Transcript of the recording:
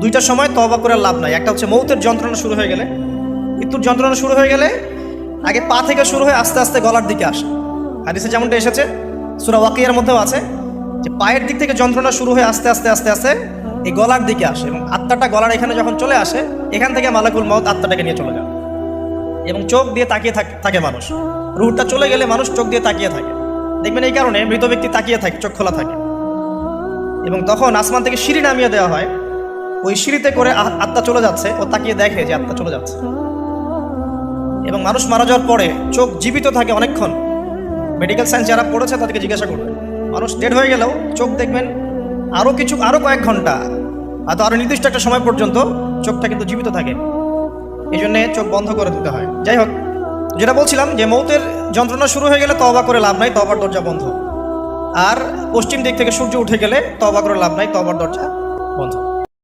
দুইটার সময় তওবা করে লাভ নাই। একটা হচ্ছে মৌতের যন্ত্রণা শুরু হয়ে গেলে, মৃত্যুর যন্ত্রণা শুরু হয়ে গেলে আগে পা থেকে শুরু হয়ে আস্তে আস্তে গলার দিকে আসে। হাদিসে যেমনটা এসেছে, সূরা ওয়াকিয়ার মধ্যেও আছে যে পায়ের দিক থেকে যন্ত্রণা শুরু হয়ে আস্তে আস্তে আস্তে আস্তে এই গলার দিকে আসে, এবং আত্মাটা গলার এখানে যখন চলে আসে, এখান থেকে মালাকুল মউত আত্মাটাকে নিয়ে চলে যায়। এবং চোখ দিয়ে তাকিয়ে থাকে মানুষ, রুহটা চলে গেলে মানুষ চোখ দিয়ে তাকিয়ে থাকে। দেখবেন এই কারণে মৃত ব্যক্তি তাকিয়ে থাকে, চোখ খোলা থাকে। এবং তখন আসমান থেকে সিঁড়ি নামিয়ে দেওয়া হয়, ওই সিঁড়িতে করে আত্মা চলে যাচ্ছে, ও তাকিয়ে দেখে যে আত্মা চলে যাচ্ছে। এবং মানুষ মারা যাওয়ার পরে চোখ জীবিত থাকে অনেকক্ষণ। মেডিকেল সায়েন্স যারা পড়েছে তাদেরকে জিজ্ঞাসা করবে, মানুষ ডেড হয়ে গেলেও চোখ দেখবেন আরও কয়েক ঘন্টা, হয়তো আরও নির্দিষ্ট একটা সময় পর্যন্ত চোখটা কিন্তু জীবিত থাকে। এই জন্যে চোখ বন্ধ করে দিতে হয়। যাই হোক, যেটা বলছিলাম যে মৌতের যন্ত্রণা শুরু হয়ে গেলে তওবা করে লাভ নাই, তওবার দরজা বন্ধ। আর পশ্চিম দিক থেকে সূর্য উঠে গেলে তওবা করে লাভ নাই, তওবার দরজা বন্ধ।